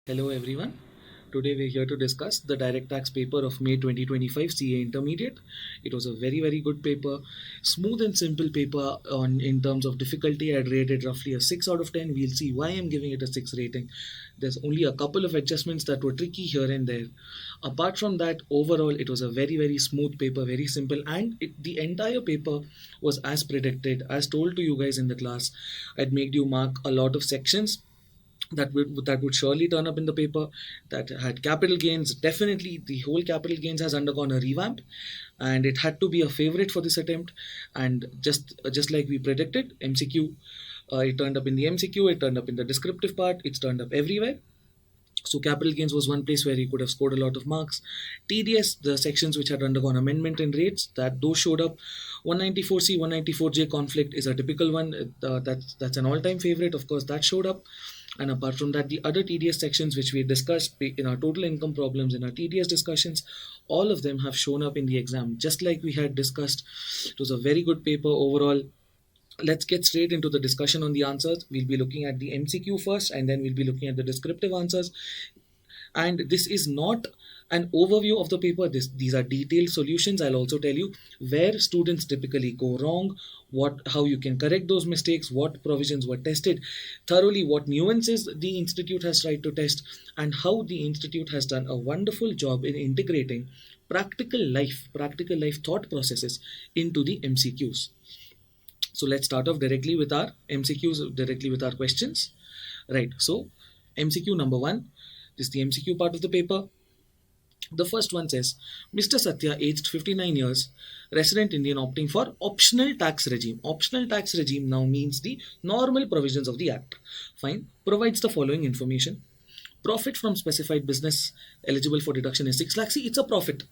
Hello everyone. Today we're here to discuss the direct tax paper of May 2025 CA Intermediate. It was a very good paper, smooth and simple paper. On in terms of difficulty, I'd rate it roughly a 6 out of 10. We'll see why I'm giving it a 6 rating. There's only a couple of adjustments that were tricky here and there. Apart from that, overall it was a very smooth paper, very simple, and the entire paper was as predicted, as told to you guys in the class. I'd made you mark a lot of sections that would surely turn up in the paper, that had capital gains. Definitely the whole capital gains has undergone a revamp, and it had to be a favorite for this attempt. And just like we predicted, MCQ, it turned up in the MCQ, it turned up in the descriptive part, it's turned up everywhere. So capital gains was one place where you could have scored a lot of marks. TDS, the sections which had undergone amendment in rates, that those showed up. 194C, 194J conflict is a typical one. That's an all-time favorite. Of course, that showed up. And apart from that, the other TDS sections which we discussed in our total income problems, in our TDS discussions, all of them have shown up in the exam, just like we had discussed. It was a very good paper overall. Let's get straight into the discussion on the answers. We'll be looking at the MCQ first, and then we'll be looking at the descriptive answers. And this is not an overview of the paper. These are detailed solutions. I'll also tell you where students typically go wrong, how you can correct those mistakes, what provisions were tested thoroughly, what nuances the institute has tried to test, and how the institute has done a wonderful job in integrating practical life thought processes into the MCQs. So let's start off directly with our MCQs, directly with our questions. Right, so MCQ number 1, this is the MCQ part of the paper. The first one says, Mr. Satya, aged 59 years, resident Indian, opting for optional tax regime. Optional tax regime now means the normal provisions of the Act. Fine. Provides the following information. Profit from specified business eligible for deduction is 6 lakhs. See, it's a profit.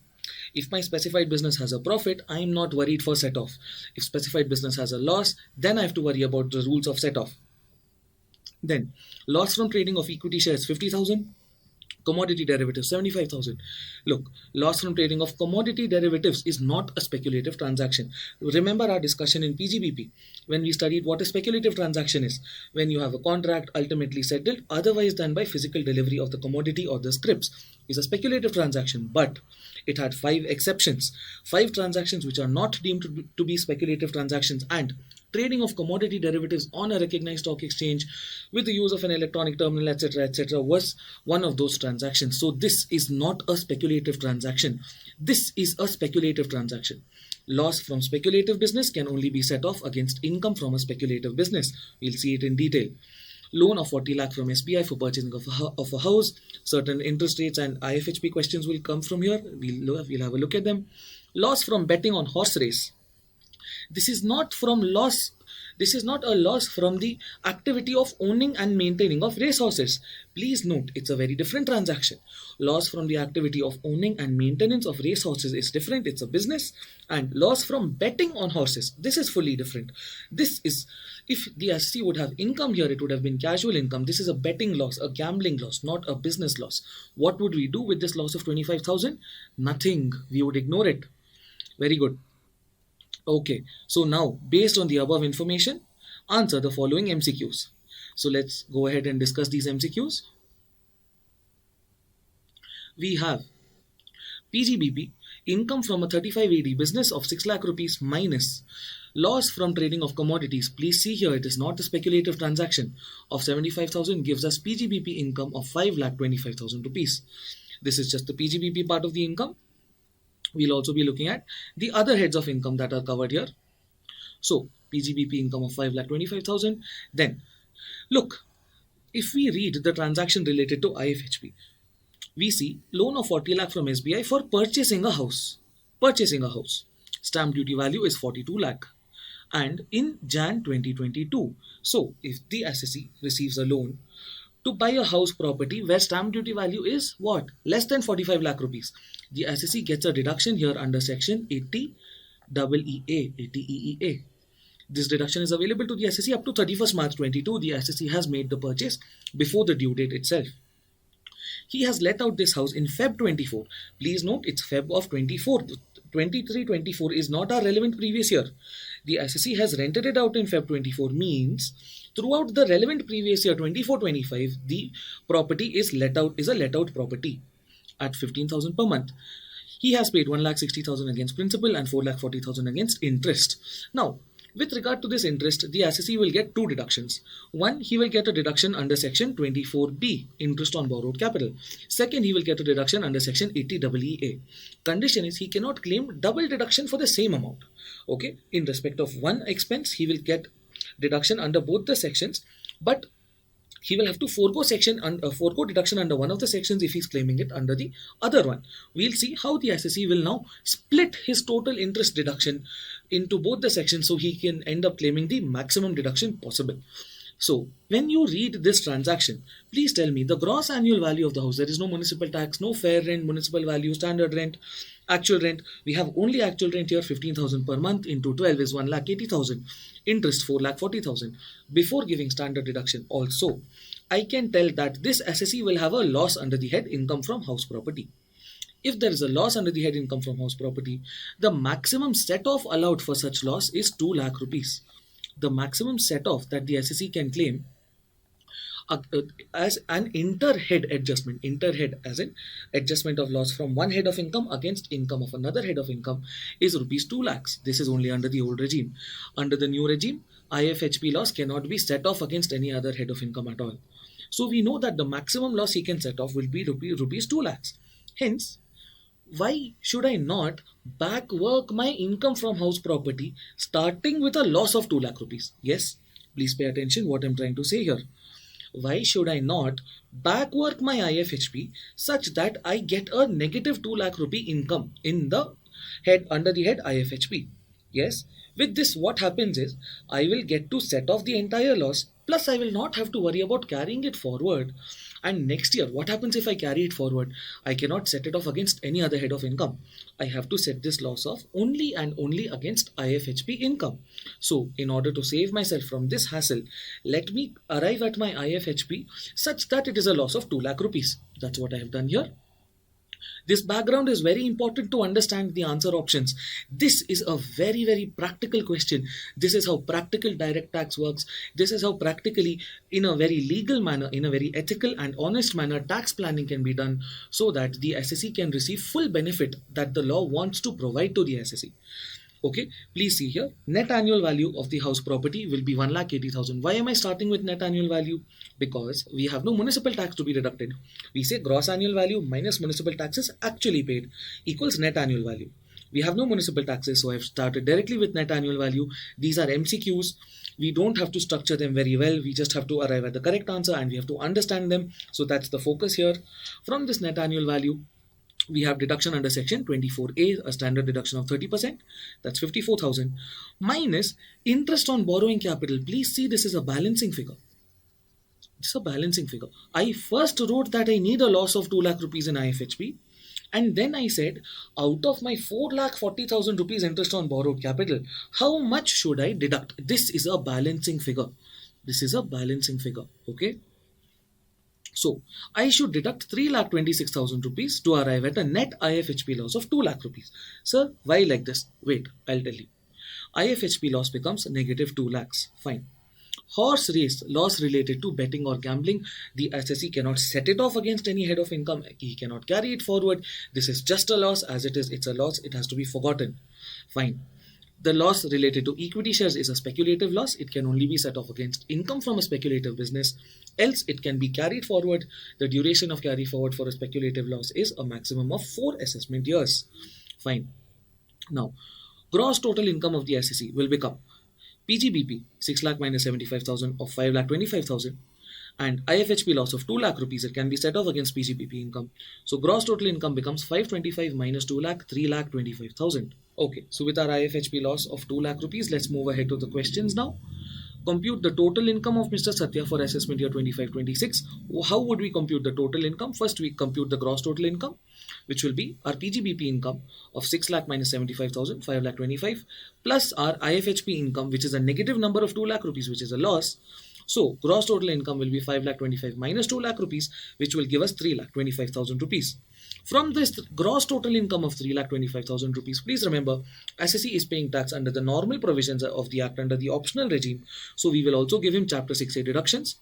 If my specified business has a profit, I am not worried for set-off. If specified business has a loss, then I have to worry about the rules of set-off. Then, loss from trading of equity shares 50,000. Commodity derivatives 75,000. Look, loss from trading of commodity derivatives is not a speculative transaction. Remember our discussion in PGBP when we studied what a speculative transaction is. When you have a contract ultimately settled otherwise than by physical delivery of the commodity or the scripts, is a speculative transaction, but it had 5 exceptions, 5 transactions which are not deemed to be speculative transactions. And trading of commodity derivatives on a recognized stock exchange with the use of an electronic terminal, etc., was one of those transactions. So this is not a speculative transaction. This is a speculative transaction. Loss from speculative business can only be set off against income from a speculative business. We'll see it in detail. Loan of 40 lakh from SBI for purchasing of a house. Certain interest rates and IFHP questions will come from here. We'll have a look at them. Loss from betting on horse race. This is not a loss from the activity of owning and maintaining of racehorses. Please note, it's a very different transaction. Loss from the activity of owning and maintenance of racehorses is different. It's a business. And loss from betting on horses, this is fully different. This is, if the SC would have income here, it would have been casual income. This is a betting loss, a gambling loss, not a business loss. What would we do with this loss of 25,000? Nothing. We would ignore it. Very good. Okay, so now based on the above information, answer the following MCQs. So let's go ahead and discuss these MCQs. We have PGBP, income from a 35AD business of 6 lakh rupees minus loss from trading of commodities. Please see here, it is not a speculative transaction, of 75,000 gives us PGBP income of 5,25,000 rupees. This is just the PGBP part of the income. We'll also be looking at the other heads of income that are covered here. So, PGBP income of 5,25,000. Then, look, if we read the transaction related to IFHP, we see loan of 40 lakh from SBI for purchasing a house. Stamp duty value is 42 lakh. And in Jan 2022, so if the assessee receives a loan to buy a house property where stamp duty value is what? Less than 45 lakh rupees. The assessee gets a deduction here under section 80 EEA. This deduction is available to the assessee up to 31st March 22. The assessee has made the purchase before the due date itself. He has let out this house in Feb 24. Please note, it's Feb of 24. 23-24 is not our relevant previous year. The assessee has rented it out in Feb 24 means throughout the relevant previous year 24-25, the property is a let out property at 15,000 per month. He has paid 1,60,000 against principal and 4,40,000 against interest. Now, with regard to this interest, the assessee will get two deductions. One, he will get a deduction under section 24B, interest on borrowed capital. Second, he will get a deduction under section 80EEA. Condition is he cannot claim double deduction for the same amount. Okay, in respect of one expense, he will get deduction under both the sections, but he will have to forego deduction under one of the sections if he's claiming it under the other one. We'll see how the assessee will now split his total interest deduction into both the sections so he can end up claiming the maximum deduction possible. So when you read this transaction, please tell me the gross annual value of the house. There is no municipal tax, no fair rent, municipal value, standard rent, actual rent. We have only actual rent here, 15,000 per month into 12 is 1,80,000. Interest 4,40,000. Before giving standard deduction also, I can tell that this assessee will have a loss under the head income from house property. If there is a loss under the head income from house property, the maximum set off allowed for such loss is 2 lakh rupees. The maximum set off that the assessee can claim as an inter-head adjustment, inter-head as in adjustment of loss from one head of income against income of another head of income, is rupees 2 lakhs. This is only under the old regime. Under the new regime, IFHP loss cannot be set off against any other head of income at all. So we know that the maximum loss he can set off will be rupees 2 lakhs. Hence, why should I not back work my income from house property starting with a loss of 2 lakh rupees? Yes, please pay attention what I'm trying to say here. Why should I not back work my IFHP such that I get a negative 2 lakh rupee income in the head under the head IFHP? Yes, with this what happens is I will get to set off the entire loss, plus I will not have to worry about carrying it forward. And next year, what happens if I carry it forward? I cannot set it off against any other head of income. I have to set this loss off only and only against IFHP income. So, in order to save myself from this hassle, let me arrive at my IFHP such that it is a loss of 2 lakh rupees. That's what I have done here. This background is very important to understand the answer options. This is a very, very practical question. This is how practical direct tax works. This is how practically, in a very legal manner, in a very ethical and honest manner, tax planning can be done so that the assessee can receive full benefit that the law wants to provide to the assessee. Okay, please see here, net annual value of the house property will be 1,80,000. Why am I starting with net annual value? Because we have no municipal tax to be deducted. We say gross annual value minus municipal taxes actually paid equals net annual value. We have no municipal taxes, so I've started directly with net annual value. These are MCQs. We don't have to structure them very well. We just have to arrive at the correct answer and we have to understand them. So that's the focus here. From this net annual value, we have deduction under section 24A, a standard deduction of 30%, that's 54,000, minus interest on borrowing capital. Please see, this is a balancing figure. This is a balancing figure. I first wrote that I need a loss of 2 lakh rupees in IFHP, and then I said, out of my 4,40,000 rupees interest on borrowed capital, how much should I deduct? This is a balancing figure. This is a balancing figure, okay? So, I should deduct 3,26,000 rupees to arrive at a net IFHP loss of 2 lakh rupees. Sir, why like this? Wait, I'll tell you. IFHP loss becomes negative 2 lakhs. Fine. Horse race loss related to betting or gambling. The assessee cannot set it off against any head of income. He cannot carry it forward. This is just a loss. As it is, it's a loss. It has to be forgotten. Fine. The loss related to equity shares is a speculative loss. It can only be set off against income from a speculative business. Else, it can be carried forward. The duration of carry forward for a speculative loss is a maximum of 4 assessment years. Fine. Now, gross total income of the assessee will become PGBP 6 lakh minus 75,000 of 5 lakh 25,000 and IFHP loss of 2 lakh rupees. It can be set off against PGBP income. So gross total income becomes 525 minus 2 lakh 3 lakh 25,000. Okay, so with our IFHP loss of 2 lakh rupees, let's move ahead to the questions now. Compute the total income of Mr. Satya for assessment year 25-26. How would we compute the total income? First, we compute the gross total income, which will be our PGBP income of 6 lakh minus 75,000, 5 lakh 25, plus our IFHP income, which is a negative number of 2 lakh rupees, which is a loss So gross total income will be 5 lakh 25 minus 2 lakh rupees, which will give us 3 lakh 25,000 rupees. From this gross total income of 3 lakh 25,000 rupees, please remember SSE is paying tax under the normal provisions of the Act under the optional regime. So we will also give him Chapter 6A deductions.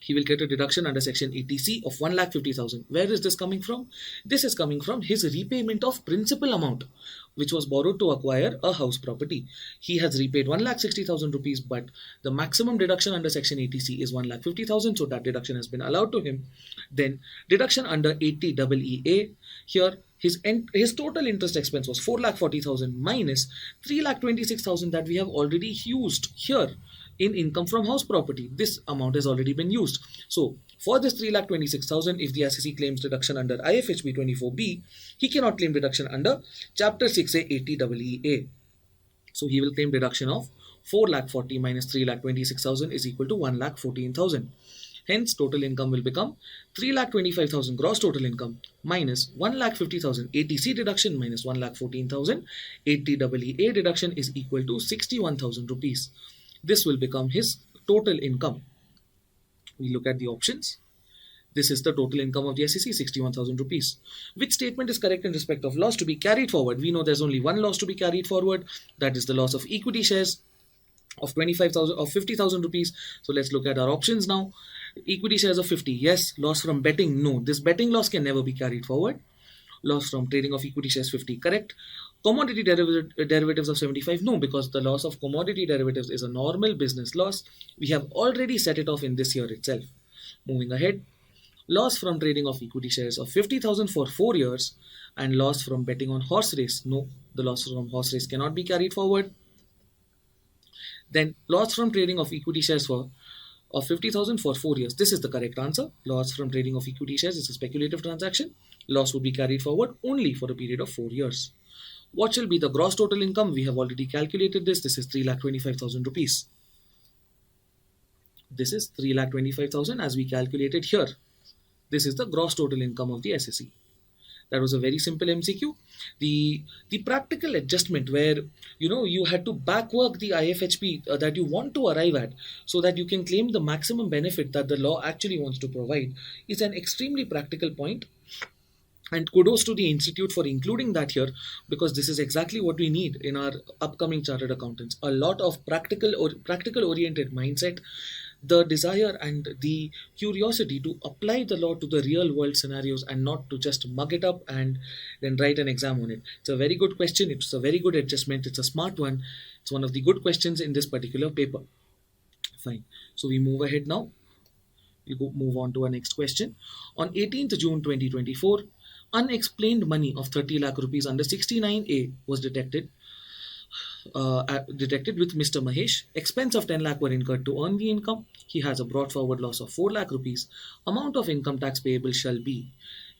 He will get a deduction under section 80C of 1,50,000. Where is this coming from? This is coming from his repayment of principal amount, which was borrowed to acquire a house property. He has repaid 1,60,000 rupees, but the maximum deduction under section 80C is 1,50,000, so that deduction has been allowed to him. Then deduction under 80EEA, here his total interest expense was 4,40,000 minus 3,26,000 that we have already used here in income from house property. This amount has already been used. So for this 3,26,000, if the SSE claims deduction under IFHB 24B, he cannot claim deduction under Chapter 6A 80EEA. So he will claim deduction of 4,40,000 minus 3,26,000 is equal to 1,14,000. Hence, total income will become 3,25,000 gross total income minus 1,50,000 ATC deduction minus 1,14,000 80EEA deduction is equal to 61,000 rupees. This will become his total income. We look at the options. This is the total income of the SEC, 61,000 rupees. Which statement is correct in respect of loss to be carried forward? We know there's only one loss to be carried forward. That is the loss of equity shares of 25,000 or 50,000 rupees. So let's look at our options now. Equity shares of 50. Yes. Loss from betting. No. This betting loss can never be carried forward. Loss from trading of equity shares 50. Correct. Commodity derivatives of 75. No, because the loss of commodity derivatives is a normal business loss. We have already set it off in this year itself. Moving ahead. Loss from trading of equity shares of 50,000 for 4 years and loss from betting on horse race. No, the loss from horse race cannot be carried forward. Then loss from trading of equity shares of 50,000 for 4 years. This is the correct answer. Loss from trading of equity shares is a speculative transaction. Loss would be carried forward only for a period of 4 years. What shall be the gross total income? We have already calculated this. This is 3,25,000 rupees. This is 3,25,000 as we calculated here. This is the gross total income of the SSE. That was a very simple MCQ. The practical adjustment where you had to backwork the IFHP that you want to arrive at so that you can claim the maximum benefit that the law actually wants to provide is an extremely practical point. And kudos to the institute for including that here, because this is exactly what we need in our upcoming chartered accountants. A lot of practical oriented mindset, the desire and the curiosity to apply the law to the real world scenarios and not to just mug it up and then write an exam on it. It's a very good question. It's a very good adjustment. It's a smart one. It's one of the good questions in this particular paper. Fine. So we move ahead now. We'll move on to our next question. On 18th June 2024, unexplained money of 30 lakh rupees under 69A was detected with Mr. Mahesh. Expense of 10 lakh were incurred to earn the income. He has a brought forward loss of 4 lakh rupees. Amount of income tax payable shall be.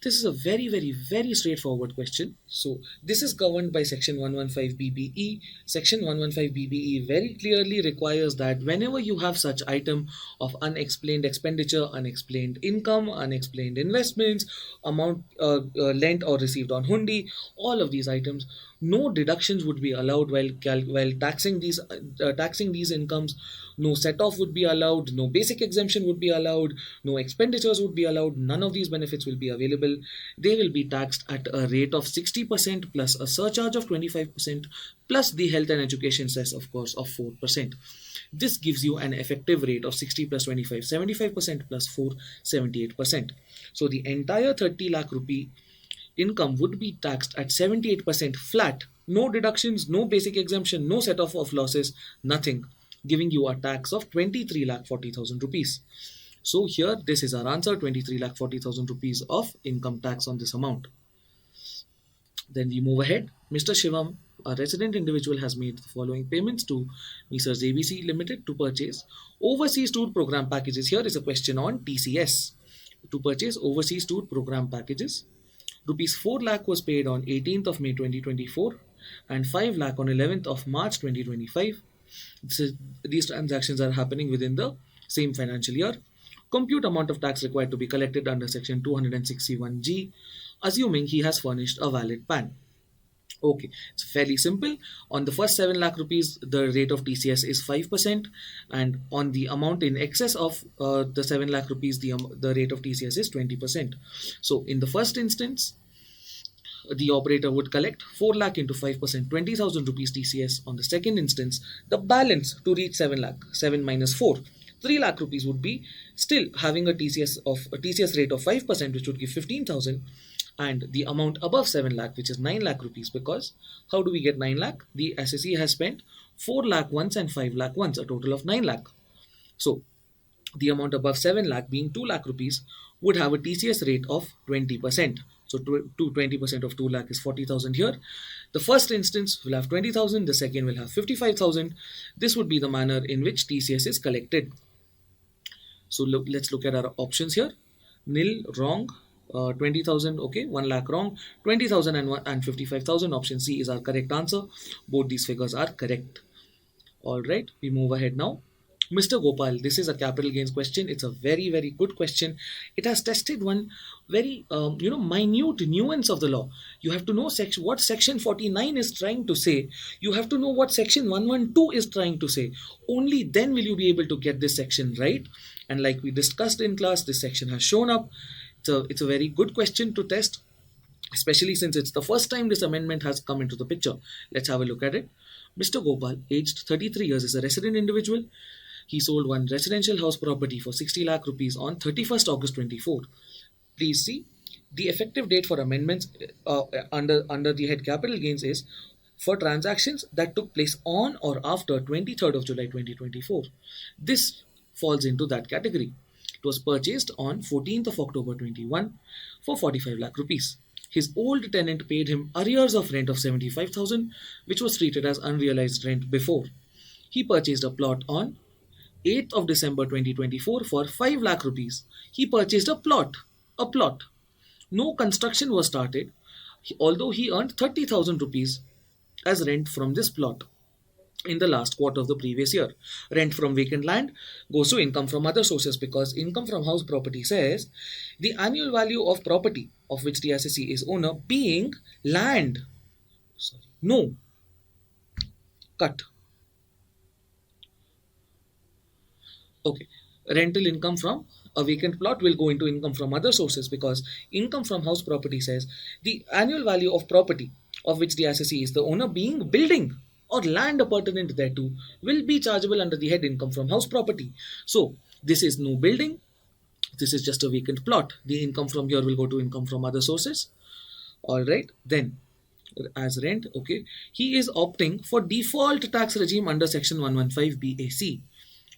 This is a very, very, very straightforward question. So this is governed by Section 115 BBE. Section 115 BBE very clearly requires that whenever you have such item of unexplained expenditure, unexplained income, unexplained investments, amount lent or received on hundi, all of these items, no deductions would be allowed while taxing these incomes. No set-off would be allowed, no basic exemption would be allowed, no expenditures would be allowed, none of these benefits will be available. They will be taxed at a rate of 60% plus a surcharge of 25% plus the health and education cess, of course, of 4%. This gives you an effective rate of 60 plus 25, 75% plus 4, 78%. So the entire 30 lakh rupee income would be taxed at 78% flat, no deductions, no basic exemption, no set-off of losses, nothing, giving you a tax of 23,40,000 rupees. So here, this is our answer, 23,40,000 rupees of income tax on this amount. Then we move ahead. Mr. Shivam, a resident individual, has made the following payments to Messrs. ABC Limited to purchase overseas tour program packages. Here is a question on TCS. To purchase overseas tour program packages, Rupees 4 lakh was paid on 18th of May 2024 and 5 lakh on 11th of March 2025. These transactions are happening within the same financial year. Compute amount of tax required to be collected under section 261G, assuming he has furnished a valid PAN. Okay, it's fairly simple. On the first 7 lakh rupees, the rate of TCS is 5%, and on the amount in excess of the 7 lakh rupees, the rate of TCS is 20%. So, in the first instance, the operator would collect 4 lakh into 5%, 20,000 rupees TCS. On the second instance, the balance to reach 7 lakh, 7 minus 4, 3 lakh rupees would be still having a TCS rate of 5%, which would give 15,000, and the amount above 7 lakh, which is 9 lakh rupees, because how do we get 9 lakh? The SSE has spent 4 lakh once and 5 lakh once, a total of 9 lakh. So the amount above 7 lakh being 2 lakh rupees would have a TCS rate of 20%. So 20% of 2 lakh is 40,000 here. The first instance will have 20,000, the second will have 55,000. This would be the manner in which TCS is collected. So let's look at our options here. Nil, wrong. 20,000, okay, 1 lakh wrong. 20,000 and 55,000, option C is our correct answer. Both these figures are correct. All right, we move ahead now. Mr. Gopal, this is a capital gains question. It's a very, very good question. It has tested one very, minute nuance of the law. You have to know what section 49 is trying to say. You have to know what section 112 is trying to say. Only then will you be able to get this section right. And like we discussed in class, this section has shown up. It's a very good question to test, especially since it's the first time this amendment has come into the picture. Let's have a look at it. Mr. Gopal, aged 33 years, is a resident individual. He sold one residential house property for 60 lakh rupees on 31st August 24. Please see, the effective date for amendments under the head capital gains is for transactions that took place on or after 23rd of July 2024. This falls into that category. It was purchased on 14th of October 21 for 45 lakh rupees. His old tenant paid him arrears of rent of 75,000, which was treated as unrealized rent before. He purchased a plot on 8th of December 2024 for 5 lakh rupees. He purchased a plot. A plot. No construction was started, although he earned 30,000 rupees as rent from this plot in the last quarter of the previous year. Rent from vacant land goes to income from other sources, because income from house property says the annual value of property of which the assessee is owner being land. Sorry. No. Cut. Okay. Rental income from a vacant plot will go into income from other sources, because income from house property says the annual value of property of which the assessee is the owner being building or land pertinent thereto will be chargeable under the head income from house property. So this is no building, this is just a vacant plot. The income from here will go to income from other sources. All right, then as rent, okay, he is opting for default tax regime under section 115 BAC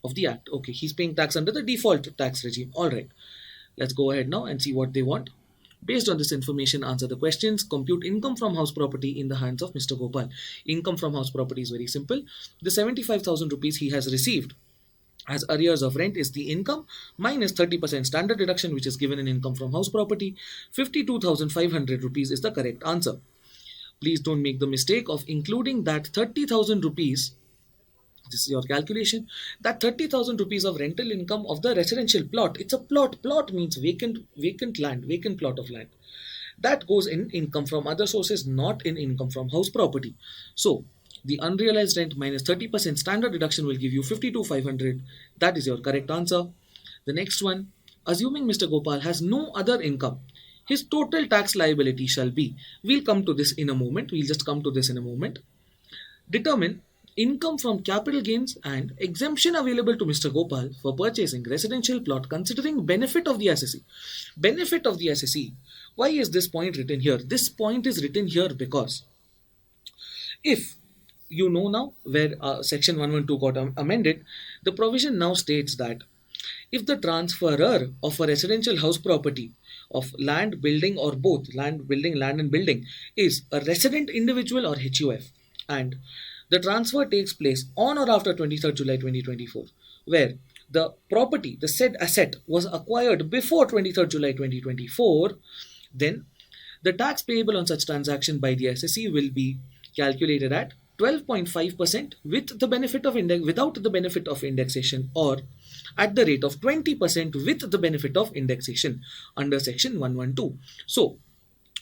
of the act. Okay, he's paying tax under the default tax regime. All right, let's go ahead now and see what they want. Based on this information, answer the questions. Compute income from house property in the hands of Mr. Gopal. Income from house property is very simple. The 75,000 rupees he has received as arrears of rent is the income minus 30% standard deduction, which is given in income from house property. 52,500 rupees is the correct answer. Please don't make the mistake of including that 30,000 rupees. This is your calculation. That 30,000 rupees of rental income of the residential plot. It's a plot. Plot means vacant land, vacant plot of land. That goes in income from other sources, not in income from house property. So the unrealized rent minus 30% standard deduction will give you 52,500. That is your correct answer. The next one, assuming Mr. Gopal has no other income, his total tax liability shall be. We'll come to this in a moment. We'll just come to this in a moment. Determine income from capital gains and exemption available to Mr. Gopal for purchasing residential plot considering benefit of the assessee. Benefit of the assessee. Why is this point written here? This point is written here because if you know now where section 112 got amended, the provision now states that if the transferor of a residential house property of land, building, or both land, building, land, and building is a resident individual or HUF, and the transfer takes place on or after 23rd July 2024, where the property, the said asset, was acquired before 23rd July 2024, then the tax payable on such transaction by the assessee will be calculated at 12.5% with the benefit of without the benefit of indexation, or at the rate of 20% with the benefit of indexation under section 112. So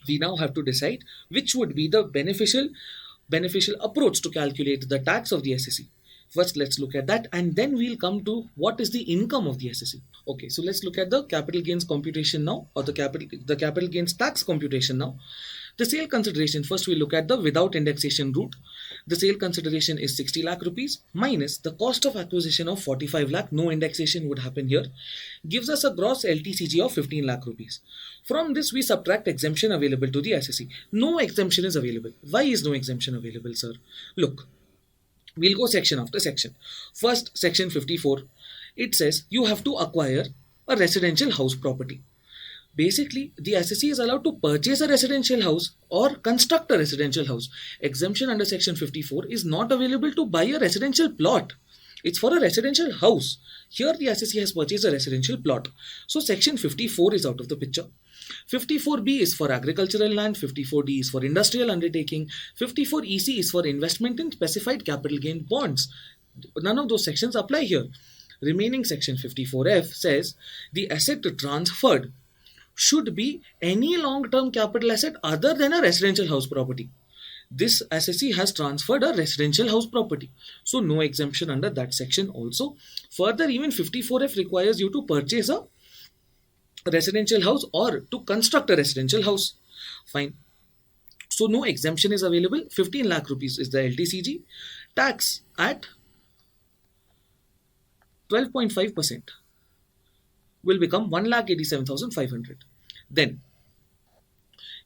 We now have to decide which would be the beneficial approach to calculate the tax of the SSE. First, let's look at that, and then we'll come to what is the income of the SSE. Okay, so let's look at the capital gains computation now, or the capital gains tax computation now. The sale consideration, first we look at the without indexation route. The sale consideration is 60 lakh rupees minus the cost of acquisition of 45 lakh, no indexation would happen here, gives us a gross LTCG of 15 lakh rupees. From this we subtract exemption available to the SSE. No exemption is available. Why is no exemption available, sir? Look, we'll go section after section. First, section 54, it says you have to acquire a residential house property. Basically, the SSE is allowed to purchase a residential house or construct a residential house. Exemption under section 54 is not available to buy a residential plot. It's for a residential house. Here the SSE has purchased a residential plot. So section 54 is out of the picture. 54B is for agricultural land, 54D is for industrial undertaking, 54EC is for investment in specified capital gain bonds. None of those sections apply here. Remaining section 54F says the asset transferred should be any long-term capital asset other than a residential house property. This SSE has transferred a residential house property. So no exemption under that section also. Further, even 54F requires you to purchase a residential house or to construct a residential house. Fine. So no exemption is available. 15 lakh rupees is the LTCG. Tax at 12.5% will become 1,87,500. Then,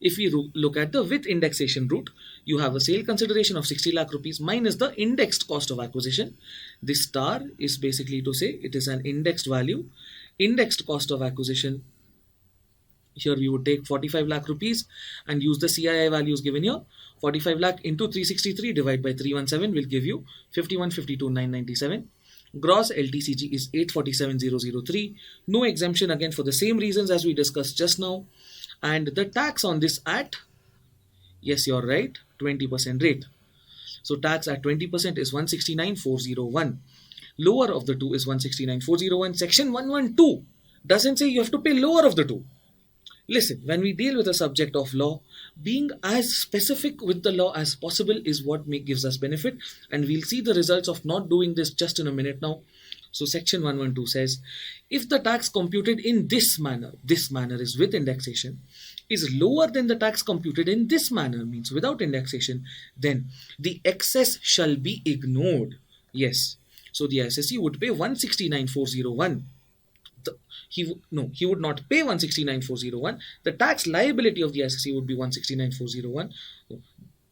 if we look at the with indexation route, you have a sale consideration of 60 lakh rupees minus the indexed cost of acquisition. This star is basically to say it is an indexed value. Indexed cost of acquisition, here we would take 45 lakh rupees and use the CII values given here. 45 lakh into 363 divided by 317 will give you 51,52,997. Gross LTCG is 847,003. No exemption again for the same reasons as we discussed just now. And the tax on this at, yes, you're right, 20% rate. So tax at 20% is 169,401. Lower of the two is 169,401. Section 112 doesn't say you have to pay lower of the two. Listen, when we deal with a subject of law, being as specific with the law as possible is what gives us benefit, and we'll see the results of not doing this just in a minute now. So section 112 says, if the tax computed in this manner is with indexation, is lower than the tax computed in this manner, means without indexation, then the excess shall be ignored. Yes. So the SSE would pay 169,401. He would not pay 169,401. The tax liability of the SSE would be 169,401.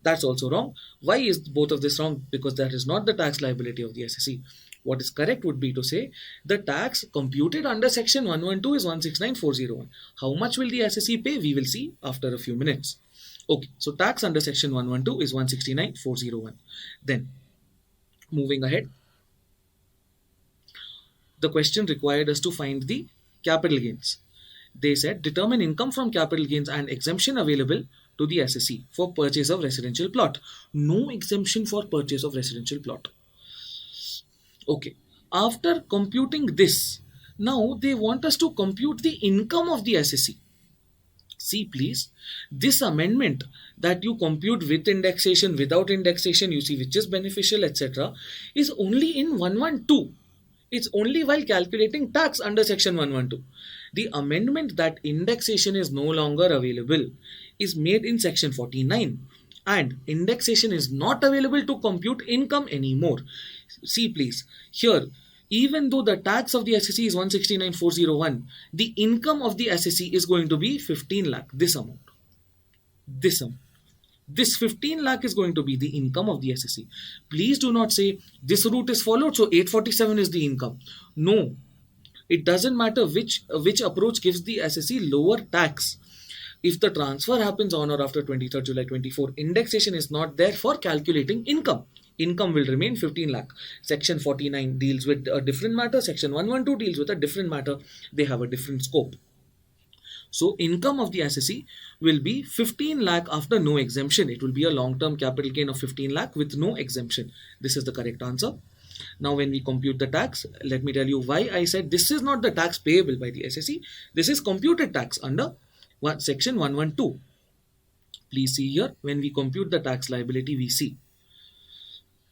That's also wrong. Why is both of this wrong? Because that is not the tax liability of the SSE. What is correct would be to say the tax computed under section 112 is 169,401. How much will the SSE pay? We will see after a few minutes. Okay, so tax under section 112 is 169,401. Then, moving ahead, the question required us to find the capital gains. They said determine income from capital gains and exemption available to the SSE for purchase of residential plot. No exemption for purchase of residential plot. Okay, after computing this, now they want us to compute the income of the SSE. See please, this amendment that you compute with indexation, without indexation, you see which is beneficial, etc., is only in 112. It's only while calculating tax under section 112. The amendment that indexation is no longer available is made in section 49, and indexation is not available to compute income anymore. See please, here, even though the tax of the SSE is 169,401, the income of the SSE is going to be 15 lakh, this amount. This 15 lakh is going to be the income of the SSE. Please do not say this route is followed, so 847 is the income. No, it doesn't matter which approach gives the SSE lower tax. If the transfer happens on or after 23rd July 24, indexation is not there for calculating income. Income will remain 15 lakh. Section 49 deals with a different matter. Section 112 deals with a different matter. They have a different scope. So income of the SSE will be 15 lakh after no exemption. It will be a long-term capital gain of 15 lakh with no exemption. This is the correct answer. Now when we compute the tax, let me tell you why I said this is not the tax payable by the SSE. This is computed tax under section 112. Please see here, when we compute the tax liability, we see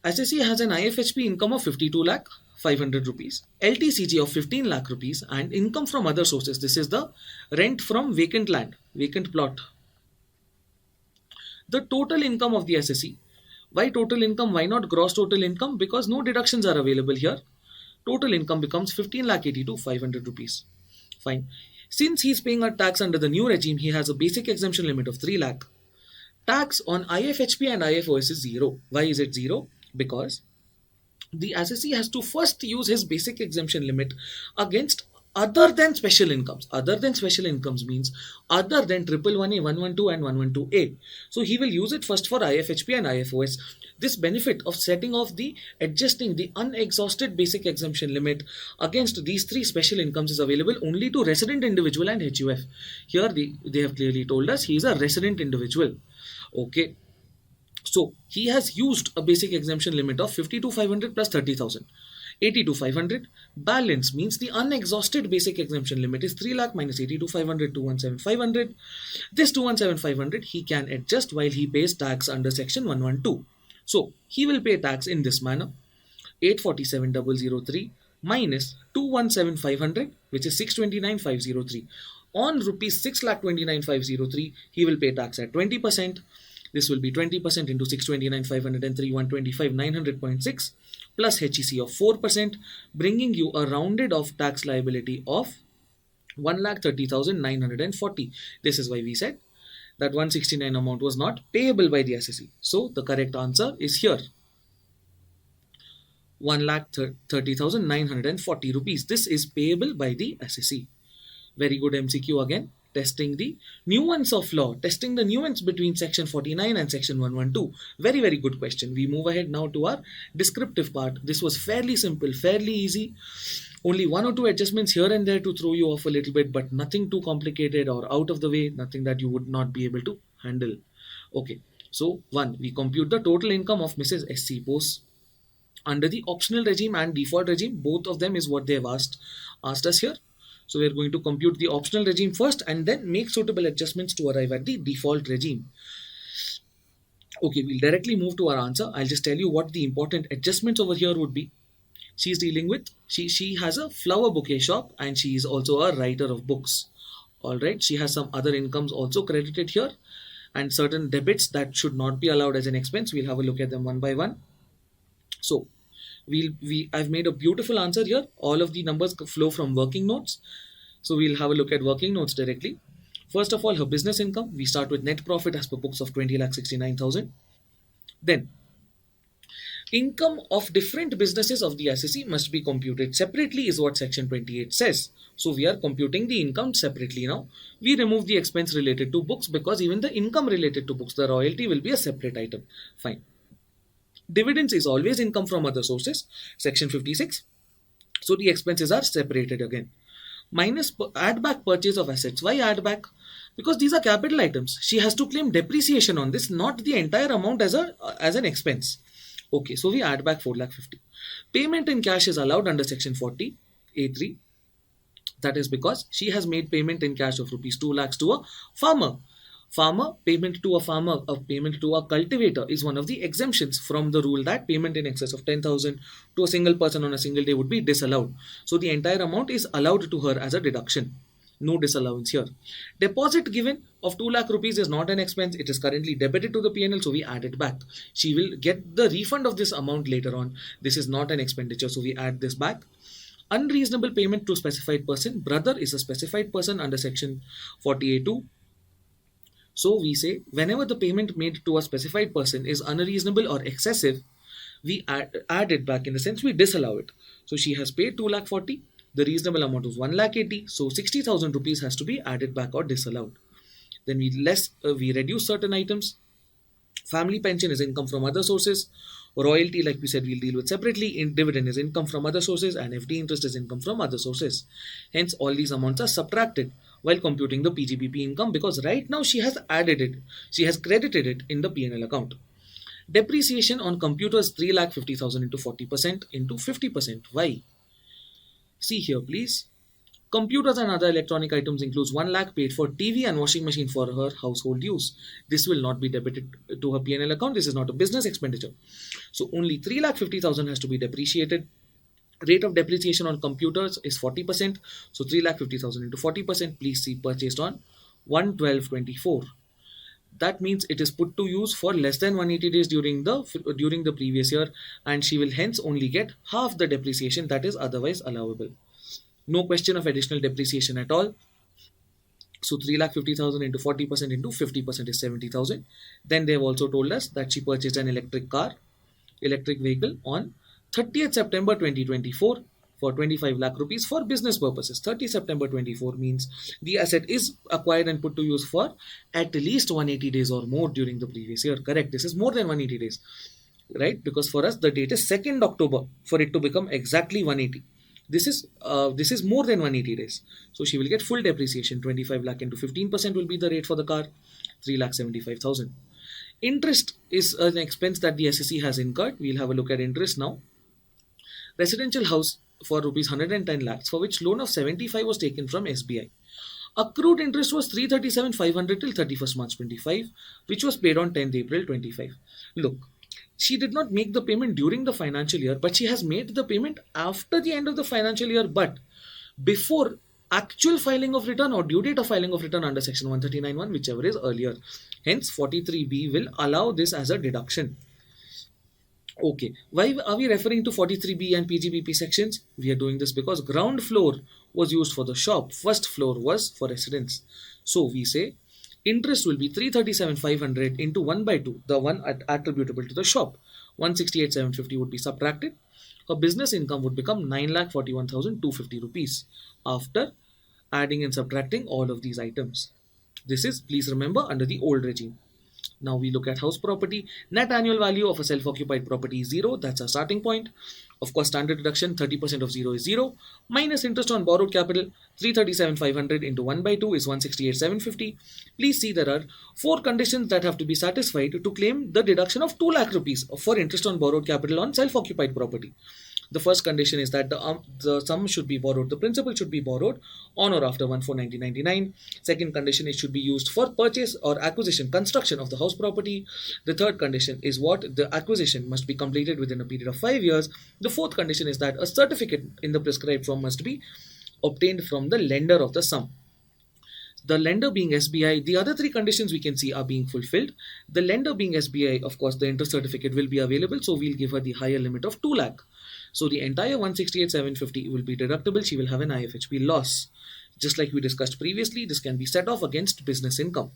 SSE has an IFHP income of 52 lakh 500 rupees, LTCG of 15 lakh rupees, and income from other sources. This is the rent from vacant land, vacant plot. The total income of the SSE. Why total income? Why not gross total income? Because no deductions are available here. Total income becomes 15 lakh 82 500 rupees. Fine. Since he is paying a tax under the new regime, he has a basic exemption limit of 3 lakh. Tax on IFHP and IFOS is 0. Why is it 0? Because the assessee has to first use his basic exemption limit against other than special incomes. Other than special incomes means other than 111A, 112 and 112A. So he will use it first for IFHP and IFOS. This benefit of setting off the adjusting the unexhausted basic exemption limit against these three special incomes is available only to resident individual and HUF. Here they have clearly told us he is a resident individual. Okay. So he has used a basic exemption limit of 52,500 plus 30,000. 82,500. Balance means the unexhausted basic exemption limit is 3 lakh minus 82,500, 217,500. This 217,500 he can adjust while he pays tax under section 112. So he will pay tax in this manner. 847,003 minus 217,500, which is 629,503. On rupees 6,29,503, he will pay tax at 20%. This will be 20% into 629,503, 125,900.6 plus HEC of 4%, bringing you a rounded off tax liability of 1,30,940. This is why we said that 169 amount was not payable by the assessee. So the correct answer is here. 1,30,940 rupees. This is payable by the assessee. Very good MCQ again. Testing the nuance of law, testing the nuance between section 49 and section 112. Very, very good question. We move ahead now to our descriptive part. This was fairly simple, fairly easy. Only one or two adjustments here and there to throw you off a little bit, but nothing too complicated or out of the way, nothing that you would not be able to handle. Okay, so one, we compute the total income of Mrs. S.C. Bose under the optional regime and default regime. Both of them is what they have asked us here. So we are going to compute the optional regime first and then make suitable adjustments to arrive at the default regime. Okay, we'll directly move to our answer. I'll just tell you what the important adjustments over here would be. She's dealing with, she has a flower bouquet shop and she is also a writer of books. Alright, she has some other incomes also credited here and certain debits that should not be allowed as an expense. We'll have a look at them one by one. So I've made a beautiful answer here. All of the numbers flow from working notes. So we'll have a look at working notes directly. First of all, her business income. We start with net profit as per books of 20,69,000. Then income of different businesses of the assessee must be computed separately is what section 28 says. So we are computing the income separately now. We remove the expense related to books because even the income related to books, the royalty will be a separate item. Fine. Dividends is always income from other sources, section 56. So the expenses are separated again. Minus add back purchase of assets. Why add back? Because these are capital items. She has to claim depreciation on this, not the entire amount as an expense. Okay, so we add back 4,50,000. Payment in cash is allowed under section 40, A3. That is because she has made payment in cash of rupees 2 lakhs to a farmer. Payment to a farmer, a payment to a cultivator is one of the exemptions from the rule that payment in excess of 10,000 to a single person on a single day would be disallowed. So the entire amount is allowed to her as a deduction. No disallowance here. Deposit given of 2 lakh rupees is not an expense. It is currently debited to the PNL, so we add it back. She will get the refund of this amount later on. This is not an expenditure, so we add this back. Unreasonable payment to specified person. Brother is a specified person under section 48(2). So we say whenever the payment made to a specified person is unreasonable or excessive, we add it back, in the sense we disallow it. So she has paid 2,40,000. The reasonable amount was 1,80,000. So 60,000 rupees has to be added back or disallowed. Then we reduce certain items. Family pension is income from other sources. Royalty, like we said, we'll deal with separately. Dividend is income from other sources, and FD interest is income from other sources. Hence, all these amounts are subtracted while computing the PGBP income, because right now she has added it. She has credited it in the P&L account. Depreciation on computers 3,50,000 into 40% into 50%. Why? See here, please. Computers and other electronic items includes 1 lakh paid for TV and washing machine for her household use. This will not be debited to her P&L account. This is not a business expenditure. So only 3,50,000 has to be depreciated. Rate of depreciation on computers is 40%. So 3,50,000 into 40%. Please see purchased on 1/12/24. That means it is put to use for less than 180 days during the previous year, and she will hence only get half the depreciation that is otherwise allowable. No question of additional depreciation at all. So 3,50,000 into 40% into 50% is 70,000. Then they have also told us that she purchased an electric vehicle on 30th September 2024 for 25 lakh rupees for business purposes. 30 September 24 means the asset is acquired and put to use for at least 180 days or more during the previous year. Correct. This is more than 180 days, right? Because for us the date is 2nd October for it to become exactly 180. This is more than 180 days. So she will get full depreciation. 25 lakh into 15% will be the rate for the car. 3,75,000. Interest is an expense that the SSE has incurred. We'll have a look at interest now. Residential house for rupees 110 lakhs, for which loan of 75 was taken from SBI. Accrued interest was 337,500 till 31st March 25, which was paid on 10th April 25. Look, she did not make the payment during the financial year, but she has made the payment after the end of the financial year, but before actual filing of return or due date of filing of return under section 139(1), whichever is earlier. Hence 43B will allow this as a deduction. Okay, why are we referring to 43B and PGBP sections? We are doing this because ground floor was used for the shop, first floor was for residence. So we say interest will be 337,500 into 1/2, the one attributable to the shop. 168,750 would be subtracted. Her business income would become 9,41,250 rupees after adding and subtracting all of these items. This is, please remember, under the old regime. Now we look at house property. Net annual value of a self-occupied property is 0. That's our starting point. Of course, standard deduction 30% of 0 is 0. Minus interest on borrowed capital 337,500 into 1/2 is 168,750. Please see there are 4 conditions that have to be satisfied to claim the deduction of 2 lakh rupees for interest on borrowed capital on self-occupied property. The first condition is that the sum should be borrowed, the principal should be borrowed on or after 1/4/1999. Second condition, it should be used for purchase or acquisition, construction of the house property. The third condition is what? The acquisition must be completed within a period of 5 years. The fourth condition is that a certificate in the prescribed form must be obtained from the lender of the sum. The lender being SBI, the other 3 conditions we can see are being fulfilled. The lender being SBI, of course, the interest certificate will be available, so we'll give her the higher limit of 2 lakh. So the entire 168,750 will be deductible. She will have an IFHB loss. Just like we discussed previously, this can be set off against business income.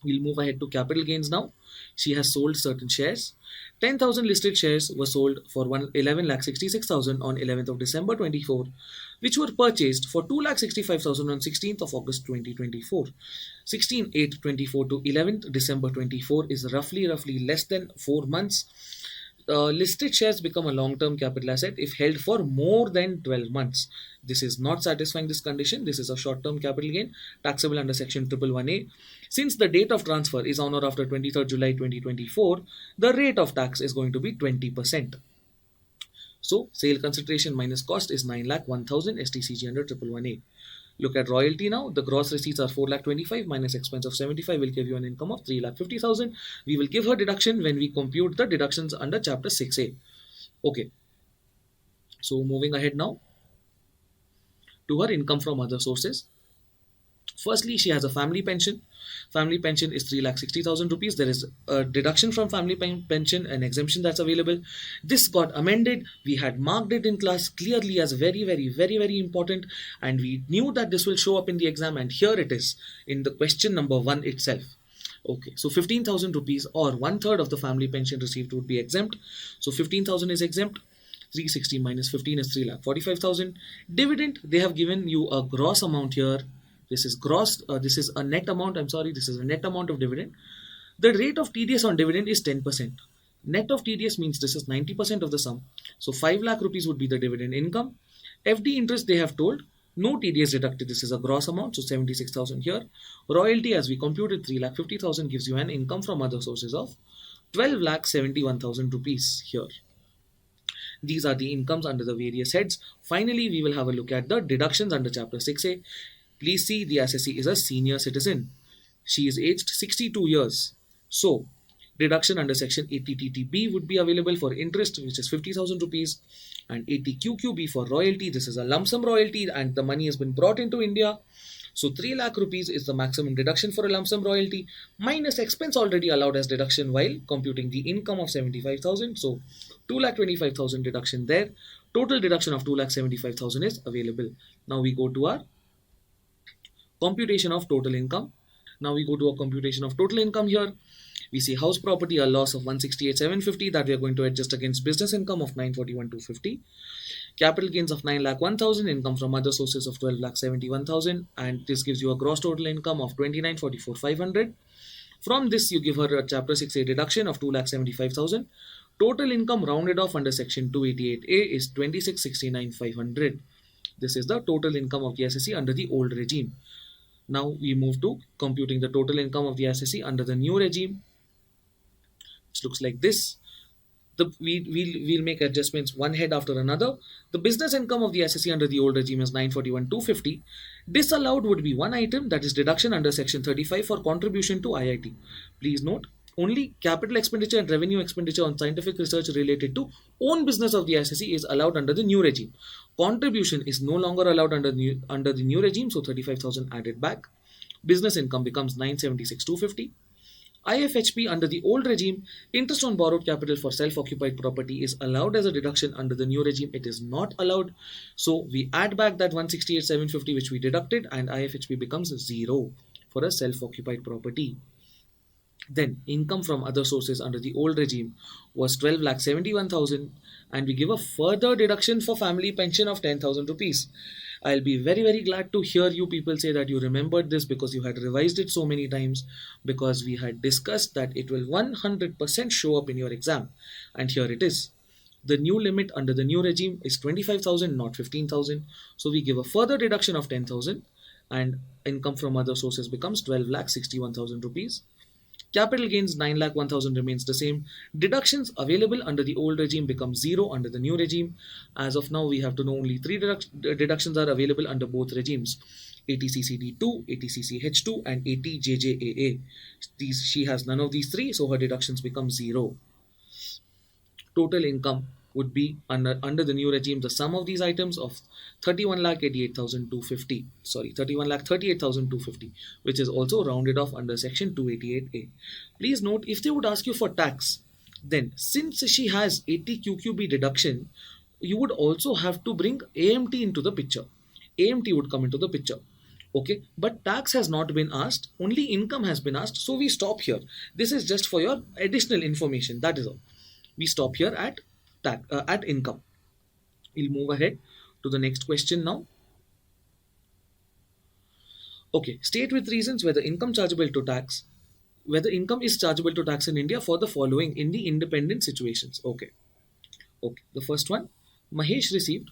We'll move ahead to capital gains now. She has sold certain shares. 10,000 listed shares were sold for 11,66,000 on 11th of December 24, which were purchased for 2,65,000 on 16th of August 2024. 16/8/24 to 11th December 24 is roughly less than 4 months. Listed shares become a long-term capital asset if held for more than 12 months. This is not satisfying this condition. This is a short-term capital gain taxable under section 111A. Since the date of transfer is on or after 23rd July 2024, the rate of tax is going to be 20%. So sale consideration minus cost is 9,01,000 STCG under 111A. Look at royalty now. The gross receipts are 4,25,000 minus expense of 75 will give you an income of 3,50,000. We will give her deduction when we compute the deductions under chapter 6A. Okay. So moving ahead now to her income from other sources. Firstly, she has a family pension. Family pension is 3,60,000 rupees. There is a deduction from family pension, an exemption that's available. This got amended. We had marked it in class clearly as very important, and we knew that this will show up in the exam, and here it is in the question number 1 itself. Okay, so 15,000 rupees or 1/3 of the family pension received would be exempt. So 15,000 is exempt. 360 minus 15 is 3,45,000. Dividend, they have given you a gross amount here. This is gross, this is a net amount, this is a net amount of dividend. The rate of TDS on dividend is 10%. Net of TDS means this is 90% of the sum. So 5 lakh rupees would be the dividend income. FD interest they have told, no TDS deducted, this is a gross amount, so 76,000 here. Royalty as we computed 3,50,000 gives you an income from other sources of 12,71,000 rupees here. These are the incomes under the various heads. Finally, we will have a look at the deductions under Chapter 6A. Please see the assessee is a senior citizen. She is aged 62 years. So, deduction under Section 80TTB would be available for interest, which is 50,000 rupees, and 80QQB for royalty. This is a lump sum royalty, and the money has been brought into India. So 3 lakh rupees is the maximum deduction for a lump sum royalty, minus expense already allowed as deduction while computing the income of 75,000. So 2,25,000 deduction there. Total deduction of 2,75,000 is available. Now we go to our computation of total income. Now we go to a computation of total income here. We see house property, a loss of 168,750 that we are going to adjust against business income of 941,250. Capital gains of 9,01,000, income from other sources of 12,71,000, and this gives you a gross total income of 29,44,500. From this, you give her a Chapter 6A deduction of 2,75,000. Total income rounded off under Section 288A is 26,69,500. This is the total income of the assessee under the old regime. Now we move to computing the total income of the assessee under the new regime. It looks like this. We'll make adjustments one head after another. The business income of the assessee under the old regime is 941,250. Disallowed would be one item, that is deduction under Section 35 for contribution to IIT. Please note, only capital expenditure and revenue expenditure on scientific research related to own business of the assessee is allowed under the new regime. Contribution is no longer allowed under the new regime, so 35,000 added back. Business income becomes 976,250. IFHP under the old regime, interest on borrowed capital for self-occupied property is allowed as a deduction. Under the new regime, it is not allowed. So we add back that 168,750 which we deducted, and IFHP becomes 0 for a self-occupied property. Then income from other sources under the old regime was 12,71,000, and we give a further deduction for family pension of 10,000 rupees. I'll be very, very glad to hear you people say that you remembered this because you had revised it so many times, because we had discussed that it will 100% show up in your exam. And here it is. The new limit under the new regime is 25,000, not 15,000. So we give a further deduction of 10,000, and income from other sources becomes 12,61,000 rupees. Capital gains 9,01,000 remains the same. Deductions available under the old regime become 0 under the new regime. As of now, we have to know only 3 deductions are available under both regimes: ATCCD2, ATCCH2, and ATJJAA. She has none of these 3, so her deductions become 0. Total income would be under the new regime the sum of these items of 31,88,250. Sorry, 31,38,250, which is also rounded off under Section 288A. Please note, if they would ask you for tax, then since she has 80 QQB deduction, you would also have to bring AMT into the picture. AMT would come into the picture. Okay, but tax has not been asked, only income has been asked, so we stop here. This is just for your additional information, that is all. We stop here at income. We'll move ahead to the next question now. Okay, state with reasons whether income chargeable to tax, whether income is chargeable to tax in India for the following in the independent situations. Okay. The first one, Mahesh received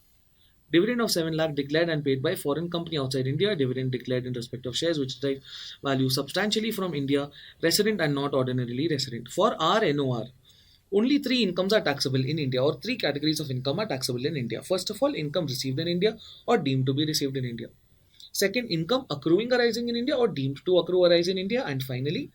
dividend of 7 lakh declared and paid by foreign company outside India. Dividend declared in respect of shares which derive value substantially from India, resident and not ordinarily resident. For our NOR, only 3 incomes are taxable in India, or 3 categories of income are taxable in India. First of all, income received in India or deemed to be received in India. Second, income accruing arising in India or deemed to accrue arise in India. And finally,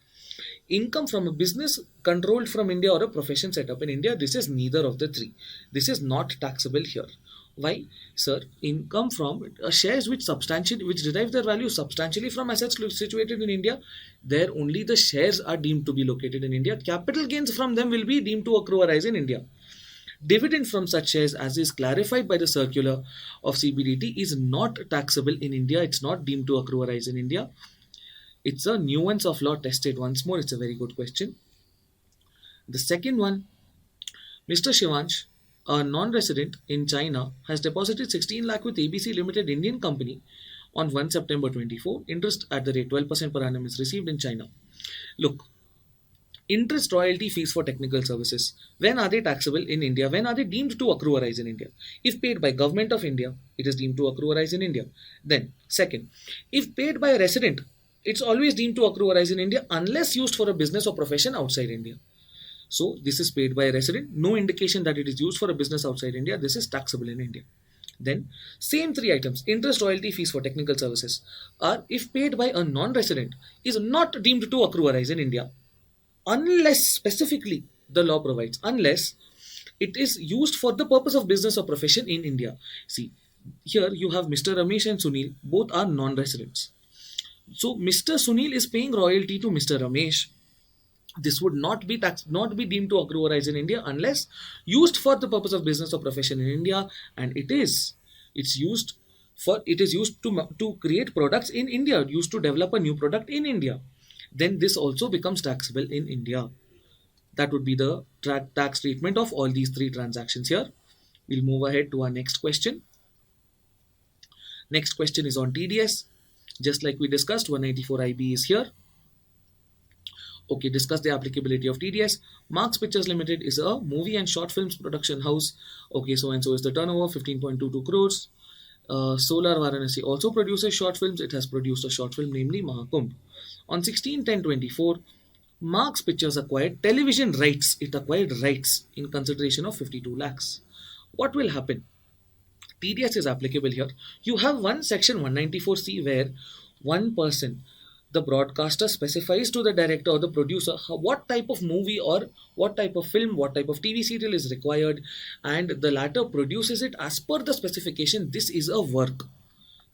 income from a business controlled from India or a profession set up in India. This is neither of the 3. This is not taxable here. Why? Sir, income from shares which derive their value substantially from assets situated in India, there only the shares are deemed to be located in India. Capital gains from them will be deemed to accrue arise in India. Dividend from such shares, as is clarified by the circular of CBDT, is not taxable in India. It's not deemed to accrue arise in India. It's a nuance of law tested once more. It's a very good question. The second one, Mr. Shivansh, a non-resident in China, has deposited 16 lakh with ABC Limited Indian Company on 1 September 24. Interest at the rate 12% per annum is received in China. Look, interest royalty fees for technical services, when are they taxable in India? When are they deemed to accrue arise in India? If paid by Government of India, it is deemed to accrue arise in India. Then, second, if paid by a resident, it's always deemed to accrue arise in India unless used for a business or profession outside India. So this is paid by a resident. No indication that it is used for a business outside India. This is taxable in India. Then, same three items, interest, royalty, fees for technical services, are, if paid by a non-resident, is not deemed to accrue arise in India, unless specifically the law provides, unless it is used for the purpose of business or profession in India. See, here you have Mr. Ramesh and Sunil, both are non-residents. So Mr. Sunil is paying royalty to Mr. Ramesh. This would not be deemed to accrue arise in India unless used for the purpose of business or profession in India, and it is used to create products in India, used to develop a new product in India. Then this also becomes taxable in India. That would be the tax treatment of all these three transactions here. We'll move ahead to our next question. Next question is on TDS. Just like we discussed, 194 IB is here. Okay, discuss the applicability of TDS. Marks Pictures Limited is a movie and short films production house. Okay, so and so is the turnover, 15.22 crores. Solar Varanasi also produces short films. It has produced a short film, namely Mahakumbh. On 16/10/24, Marks Pictures acquired television rights. It acquired rights in consideration of 52 lakhs. What will happen? TDS is applicable here. You have one section 194C where one person, the broadcaster, specifies to the director or the producer what type of movie or what type of film, what type of TV serial is required, and the latter produces it as per the specification. This is a work.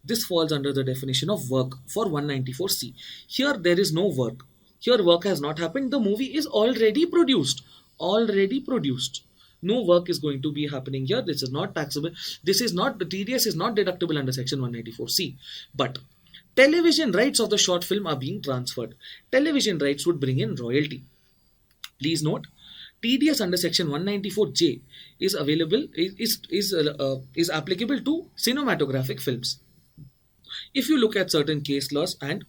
This falls under the definition of work for 194C. Here there is no work. Here work has not happened. The movie is already produced. Already produced. No work is going to be happening here. This is not taxable. This is not, the TDS is not deductible under section 194C. But television rights of the short film are being transferred. Television rights would bring in royalty. Please note, TDS under section 194J is available, is applicable to cinematographic films. If you look at certain case laws and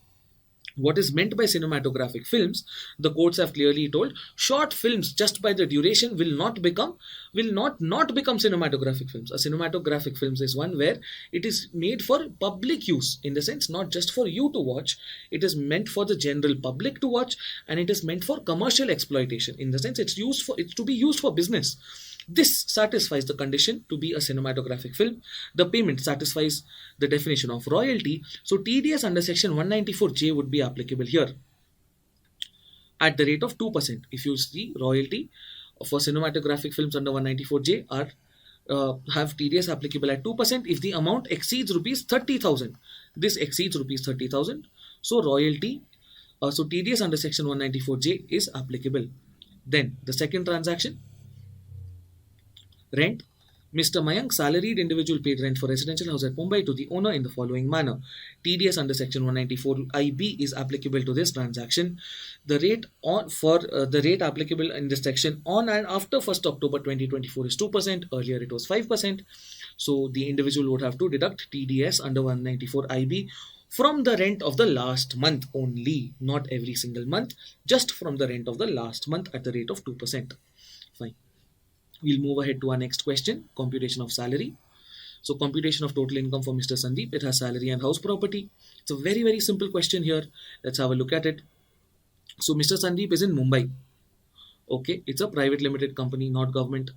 what is meant by cinematographic films, the courts have clearly told short films just by the duration will not become cinematographic films. A cinematographic films is one where it is made for public use, in the sense not just for you to watch. It is meant for the general public to watch, and it is meant for commercial exploitation, in the sense it's to be used for business. This satisfies the condition to be a cinematographic film. The payment satisfies the definition of royalty. So TDS under section 194J would be applicable here at the rate of 2%. If you see, royalty for cinematographic films under 194J are have TDS applicable at 2% if the amount exceeds rupees 30,000. This exceeds rupees 30,000. So royalty, so TDS under section 194J is applicable. Then the second transaction, rent. Mr. Mayank, salaried individual, paid rent for residential house at Mumbai to the owner in the following manner. TDS under section 194 IB is applicable to this transaction. The rate the rate applicable in this section on and after 1st October 2024 is 2%. Earlier it was 5%. So the individual would have to deduct TDS under 194 IB from the rent of the last month only, not every single month, just from the rent of the last month at the rate of 2%. Fine. We'll move ahead to our next question, computation of salary. So computation of total income for Mr. Sandeep. It has salary and house property. It's a very, very simple question here. Let's have a look at it. So Mr. Sandeep is in Mumbai. Okay, it's a private limited company, not government.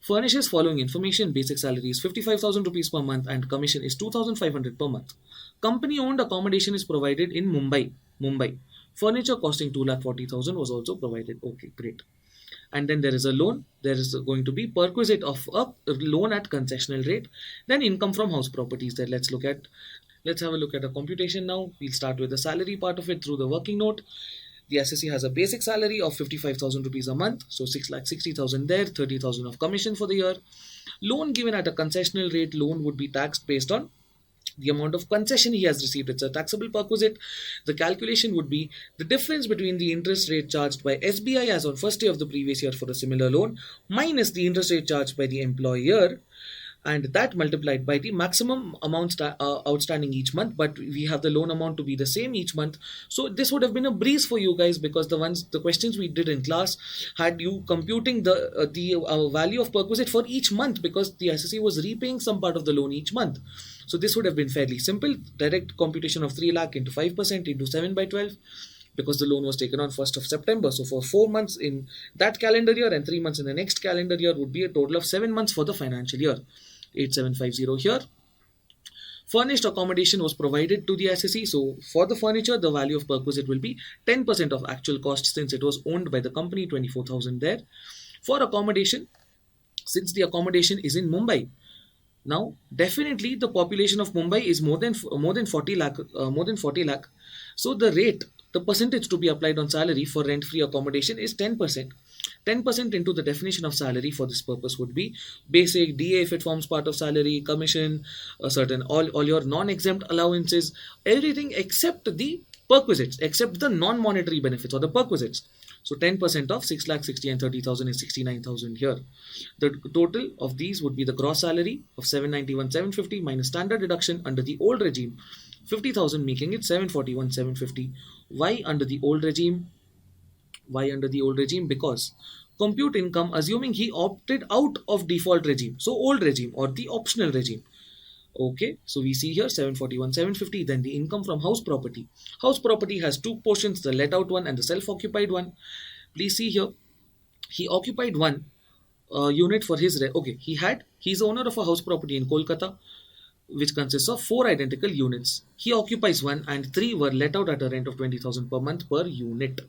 Furnishes following information. Basic salary is 55,000 rupees per month and commission is 2,500 per month. Company owned accommodation is provided in Mumbai. Furniture costing 2,40,000 was also provided. Okay, great. And then there is a loan. There is going to be perquisite of a loan at concessional rate. Then income from house properties. That let's have a look at a computation now. We'll start with the salary part of it through the working note. The SSC has a basic salary of 55,000 rupees a month, so 6,60,000 there, 30,000 of commission for the year. Loan given at a concessional rate. Loan would be taxed based on the amount of concession he has received. It's a taxable perquisite. The calculation would be the difference between the interest rate charged by SBI as on first day of the previous year for a similar loan minus the interest rate charged by the employer, and that multiplied by the maximum amount outstanding each month, but we have the loan amount to be the same each month. So this would have been a breeze for you guys, because the questions we did in class had you computing the value of perquisite for each month, because the SSC was repaying some part of the loan each month. So this would have been fairly simple. Direct computation of 3 lakh into 5% into 7/12 because the loan was taken on 1st of September. So for 4 months in that calendar year and 3 months in the next calendar year would be a total of 7 months for the financial year. 8750 here. Furnished accommodation was provided to the assessee. So for the furniture, the value of perquisite will be 10% of actual cost since it was owned by the company, 24,000 there. For accommodation, since the accommodation is in Mumbai, now definitely the population of Mumbai is more than 40 lakh, more than 40 lakh. So the rate, the percentage to be applied on salary for rent-free accommodation is 10%. 10% into the definition of salary for this purpose would be basic, DA if it forms part of salary, commission, a certain all your non-exempt allowances, everything except the perquisites, except the non-monetary benefits or the perquisites. So 10% of 6 lakh 60 and 30,000 is 69,000 here. The total of these would be the gross salary of 791,750 minus standard deduction under the old regime 50,000, making it 741,750. Why under the old regime? Why under the old regime? Because compute income assuming he opted out of default regime, so old regime or the optional regime. Okay, so we see here 741, 750. Then the income from house property. House property has two portions, the let out one and the self-occupied one. Please see here, he occupied one unit for his okay. He's the owner of a house property in Kolkata, which consists of 4 identical units. He occupies one, and 3 were let out at a rent of 20,000 per month per unit.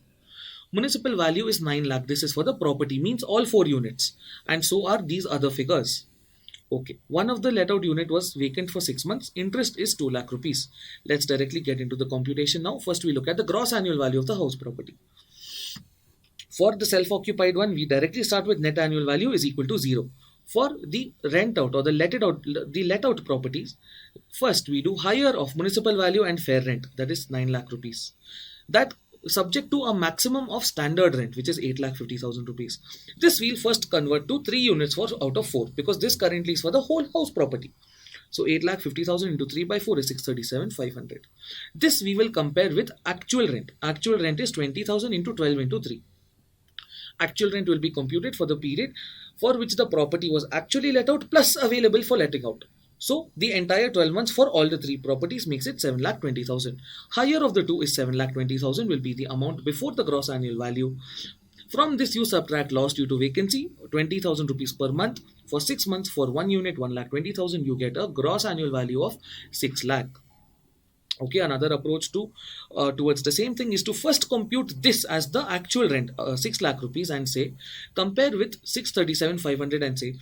Municipal value is 9 lakh. This is for the property, means all 4 units, and so are these other figures. Okay, one of the let out unit was vacant for 6 months. Interest is 2 lakh rupees. Let's directly get into the computation now. First, we look at the gross annual value of the house property. For the self-occupied one, we directly start with net annual value is equal to 0. For the rent out or the let out properties, first we do higher of municipal value and fair rent, that is 9 lakh rupees. That subject to a maximum of standard rent, which is 8,50,000 rupees. This we'll first convert to 3 units for out of 4, because this currently is for the whole house property. So 8,50,000 into 3 by 4 is 637,500. This we will compare with actual rent. Actual rent is 20,000 into 12 into 3. Actual rent will be computed for the period for which the property was actually let out plus available for letting out. So the entire 12 months for all the 3 properties makes it 7,20,000. Higher of the two is 7,20,000 will be the amount before the gross annual value. From this you subtract loss due to vacancy, 20,000 rupees per month. For 6 months for 1 unit, 1,20,000, you get a gross annual value of 6 lakh. Okay, another approach to towards the same thing is to first compute this as the actual rent, 6 lakh rupees, and say compare with 637,500 and say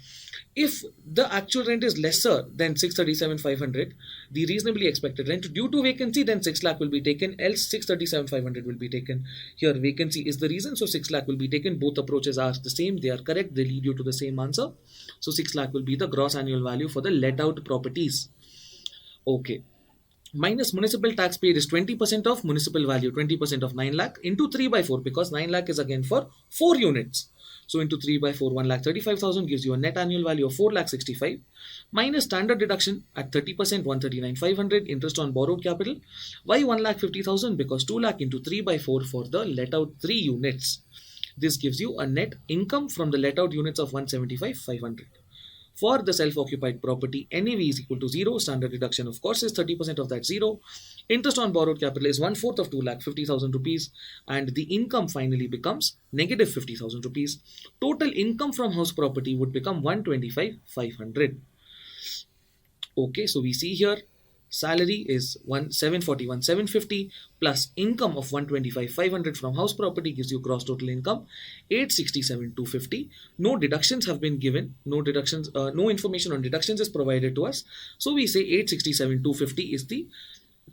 if the actual rent is lesser than 637,500, the reasonably expected rent due to vacancy, then 6 lakh will be taken, else 637,500 will be taken. Here vacancy is the reason, so 6 lakh will be taken. Both approaches are the same, they are correct, they lead you to the same answer. So 6 lakh will be the gross annual value for the let out properties. Okay, minus municipal tax paid is 20% of municipal value, 20% of 9 lakh into 3 by 4, because 9 lakh is again for 4 units. So into 3 by 4, 1,35,000 gives you a net annual value of 4,65,000 minus standard deduction at 30%, 139,500, interest on borrowed capital. Why 1,50,000? Because 2 lakh into 3 by 4 for the let out 3 units. This gives you a net income from the let out units of 175,500. For the self-occupied property, NAV is equal to 0. Standard deduction, of course, is 30% of that 0. Interest on borrowed capital is 1/4 of 2,50,000 rupees, and the income finally becomes negative 50,000 rupees. Total income from house property would become 125,500. Okay, so we see here salary is 741,750 plus income of 125,500 from house property gives you gross total income 867,250. No deductions have been given, no deductions, no information on deductions is provided to us, so we say 867,250 is the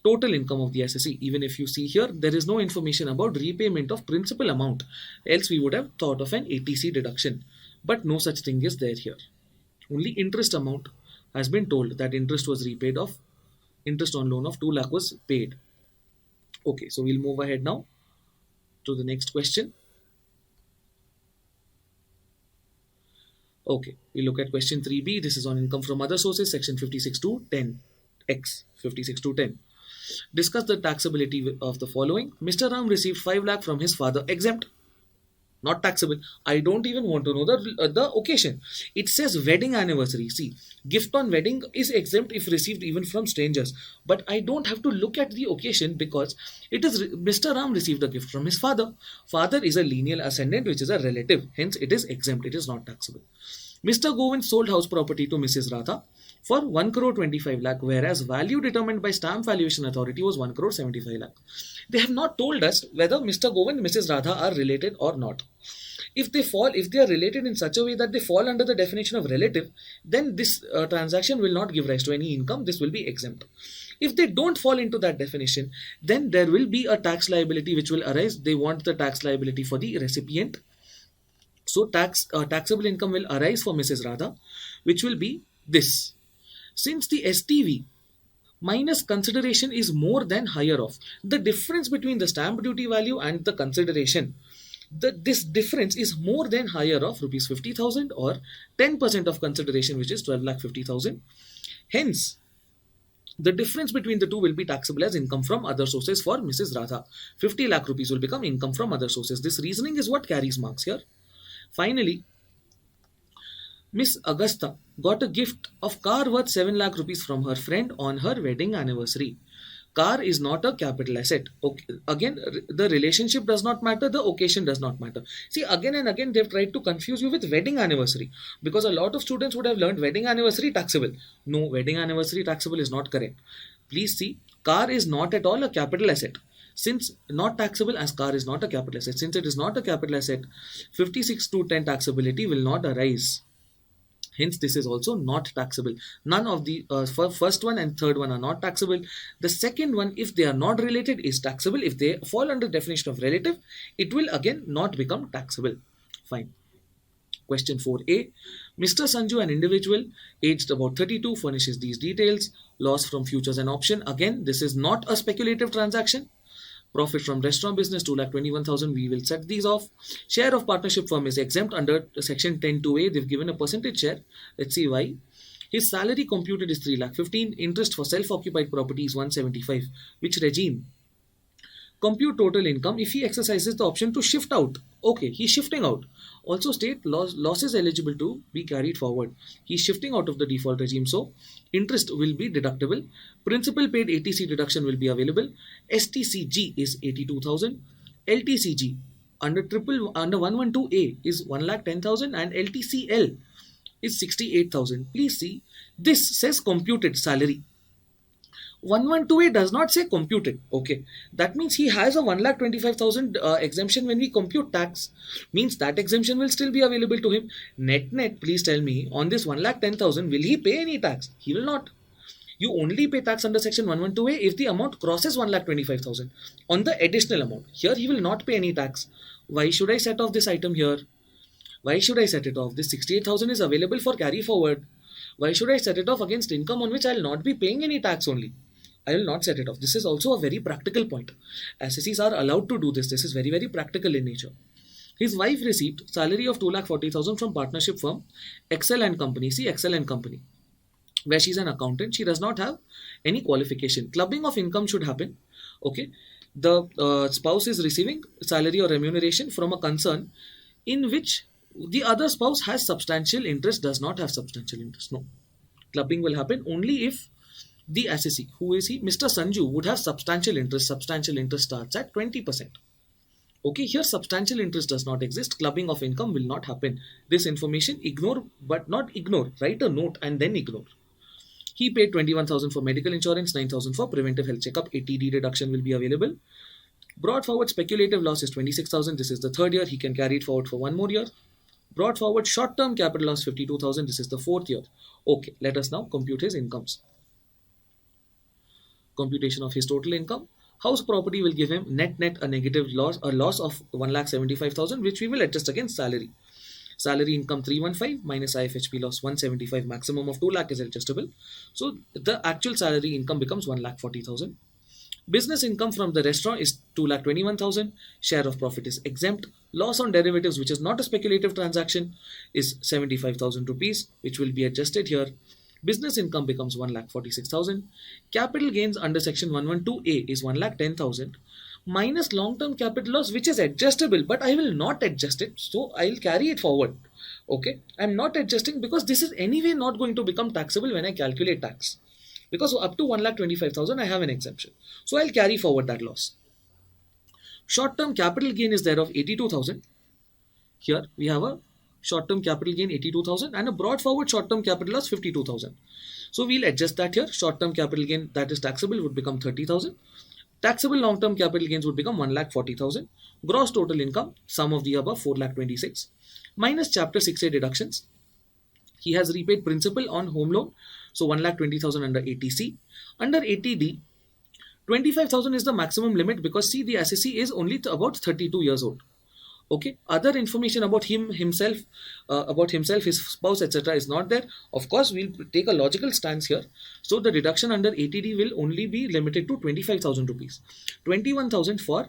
total income of the SSE. Even if you see here, there is no information about repayment of principal amount, else we would have thought of an ATC deduction, but no such thing is there here. Only interest amount has been told, that interest was repaid of interest on loan of 2 lakh was paid. Okay, so we'll move ahead now to the next question. Okay, we look at question 3b. This is on income from other sources, section 56 to 10 x 56 to 10. Discuss the taxability of the following. Mr. Ram received 5 lakh from his father exempt. not taxable. I don't even want to know the occasion. It says wedding anniversary. See, gift on wedding is exempt if received even from strangers. But I don't have to look at the occasion because it is Mr. Ram received a gift from his father. Father is a lineal ascendant, which is a relative. Hence, it is exempt. It is not taxable. Mr. Govind sold house property to Mrs. Radha for 1 crore 25 lakh, whereas value determined by Stamp Valuation Authority was 1 crore 75 lakh. They have not told us whether Mr. Govind and Mrs. Radha are related or not. If they are related in such a way that they fall under the definition of relative, then this transaction will not give rise to any income. This will be exempt. If they don't fall into that definition, then there will be a tax liability which will arise. They want the tax liability for the recipient. So taxable income will arise for Mrs. Radha, which will be this. Since the STV minus consideration is more than higher of, the difference between the stamp duty value and the consideration, this difference is more than higher of rupees 50,000 or 10% of consideration, which is 12,50,000. Hence, the difference between the two will be taxable as income from other sources for Mrs. Radha. 50 lakh rupees will become income from other sources. This reasoning is what carries marks here. Finally, Miss Augusta got a gift of car worth 7 lakh rupees from her friend on her wedding anniversary. Car is not a capital asset. Okay. Again, the relationship does not matter, the occasion does not matter. See, again and again, they've tried to confuse you with wedding anniversary because a lot of students would have learned wedding anniversary taxable. No, wedding anniversary taxable is not correct. Please see, car is not at all a capital asset. Since not taxable as car is not a capital asset, since it is not a capital asset, 56(2)(10) taxability will not arise. Hence, this is also not taxable. None of the first one and third one are not taxable. The second one, if they are not related, is taxable. If they fall under definition of relative, it will again not become taxable. Fine. Question 4a. Mr. Sanju, an individual aged about 32, furnishes these details. Loss from futures and option. Again, this is not a speculative transaction. Profit from restaurant business 2,21,000. We will set these off. Share of partnership firm is exempt under section 10(2)(a). They've given a percentage share. Let's see why. His salary computed is 3,15,000. Interest for self-occupied property is 175. Which regime? Compute total income if he exercises the option to shift out. Okay, he's shifting out. Also state losses eligible to be carried forward. He's shifting out of the default regime, so interest will be deductible. Principal paid ATC deduction will be available. STCG is 82,000. LTCG under 112A is 1,10,000 and LTCL is 68,000. Please see, this says computed salary. 112A does not say computed. Okay, that means he has a 1,25,000 exemption when we compute tax. Means that exemption will still be available to him. Net, please tell me, on this 1,10,000, will he pay any tax? He will not. You only pay tax under section 112A if the amount crosses 1,25,000 on the additional amount. Here he will not pay any tax. Why should I set off this item here? Why should I set it off? This 68,000 is available for carry forward. Why should I set it off against income on which I will not be paying any tax only? I will not set it off. This is also a very practical point. SSEs are allowed to do this. This is very, very practical in nature. His wife received salary of 2,40,000 from partnership firm Excel and Company. See, Excel and Company, where she's an accountant. She does not have any qualification. Clubbing of income should happen. Okay, the spouse is receiving salary or remuneration from a concern in which the other spouse has substantial interest, does not have substantial interest. No, clubbing will happen only if the assessee, who is he? Mr. Sanju, would have substantial interest. Substantial interest starts at 20%. Okay, here substantial interest does not exist. Clubbing of income will not happen. This information ignore, but not ignore. Write a note and then ignore. He paid 21,000 for medical insurance, 9,000 for preventive health checkup. ATD deduction will be available. Brought forward speculative loss is 26,000. This is the third year. He can carry it forward for one more year. Brought forward short-term capital loss 52,000. This is the fourth year. Okay, let us now compute his incomes. Computation of his total income. House property will give him net a negative loss, a loss of 1,75,000, which we will adjust against salary. Salary income 315 minus IFHP loss 175, maximum of 2 lakh is adjustable. So the actual salary income becomes 1,40,000. Business income from the restaurant is 2,21,000. Share of profit is exempt. Loss on derivatives, which is not a speculative transaction, is 75,000 rupees, which will be adjusted here. Business income becomes 1,46,000. Capital gains under section 112A is 1,10,000. minus long-term capital loss, which is adjustable, but I will not adjust it, so I'll carry it forward. Okay, I'm not adjusting because this is anyway not going to become taxable when I calculate tax, because up to 1,25,000 I have an exemption, so I'll carry forward that loss. Short-term capital gain is there of 82,000. Here we have a short-term capital gain 82,000 and a brought forward short-term capital loss 52,000. So we'll adjust that here. Short-term capital gain that is taxable would become 30,000. Taxable long-term capital gains would become 1,40,000. Gross total income, sum of the above 4,26,000. Minus Chapter 6A deductions. He has repaid principal on home loan, so 1,20,000 under 80C. Under 80D, 25,000 is the maximum limit because see, the assessee is only about 32 years old. Okay, other information about himself, his spouse, etc. is not there. Of course, we'll take a logical stance here. So the deduction under 80D will only be limited to 25,000 rupees, 21,000 for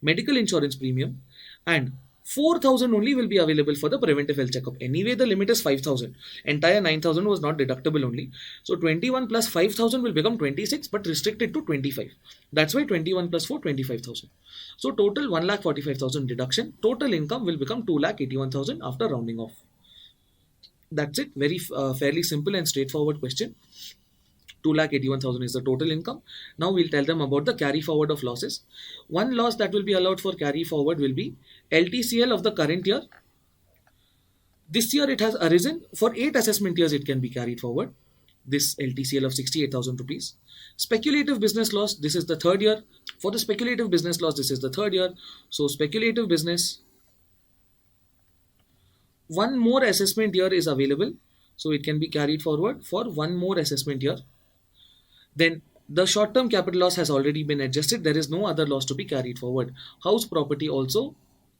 medical insurance premium, and 4,000 only will be available for the preventive health checkup. Anyway, the limit is 5,000. Entire 9,000 was not deductible only. So 21 plus 5,000 will become 26, but restricted to 25. That's why 21 plus 4, 25,000. So total 1,45,000 deduction. Total income will become 2,81,000 after rounding off. That's it. Very fairly simple and straightforward question. 2,81,000 is the total income. Now we'll tell them about the carry forward of losses. One loss that will be allowed for carry forward will be LTCL of the current year. This year it has arisen. For 8 assessment years it can be carried forward. This LTCL of 68,000 rupees. Speculative business loss, this is the third year. For the speculative business loss, this is the third year. So speculative business, one more assessment year is available. So it can be carried forward for one more assessment year. Then the short-term capital loss has already been adjusted. There is no other loss to be carried forward. House property also,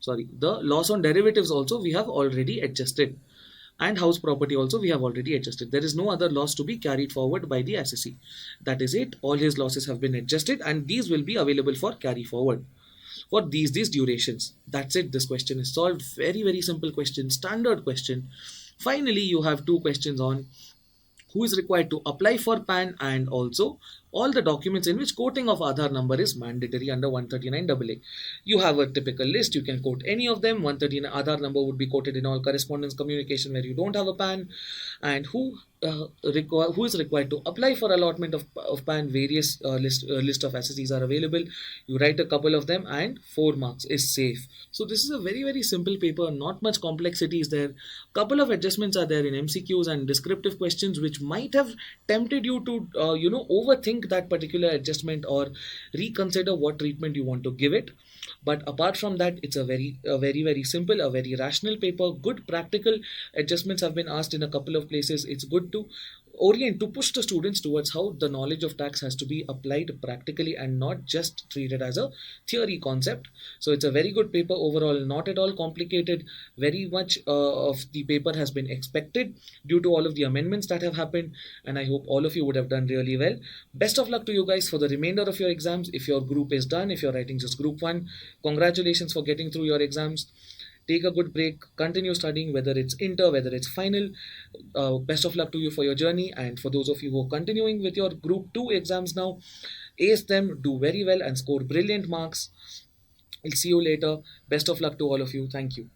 the loss on derivatives also we have already adjusted. And house property also we have already adjusted. There is no other loss to be carried forward by the assessee. That is it. All his losses have been adjusted and these will be available for carry forward for these durations. That's it. This question is solved. Very, very simple question, standard question. Finally, you have two questions on who is required to apply for PAN and also all the documents in which quoting of Aadhaar number is mandatory under 139 AA. You have a typical list. You can quote any of them. 139 Aadhaar number would be quoted in all correspondence communication where you don't have a PAN. And who is required to apply for allotment of PAN. Various list of assessees are available. You write a couple of them and 4 marks is safe. So this is a very, very simple paper. Not much complexity is there. Couple of adjustments are there in MCQs and descriptive questions which might have tempted you to overthink that particular adjustment or reconsider what treatment you want to give it. But apart from that, it's a very, very simple, a very rational paper. Good practical adjustments have been asked in a couple of places. It's good to push the students towards how the knowledge of tax has to be applied practically and not just treated as a theory concept. So it's a very good paper overall, not at all complicated. Very much of the paper has been expected due to all of the amendments that have happened, and I hope all of you would have done really well. Best of luck to you guys for the remainder of your exams. If your group is done, if you're writing just group 1, congratulations for getting through your exams. Take a good break, continue studying, whether it's inter, whether it's final. Best of luck to you for your journey. And for those of you who are continuing with your group 2 exams now, ace them, do very well and score brilliant marks. I'll see you later. Best of luck to all of you. Thank you.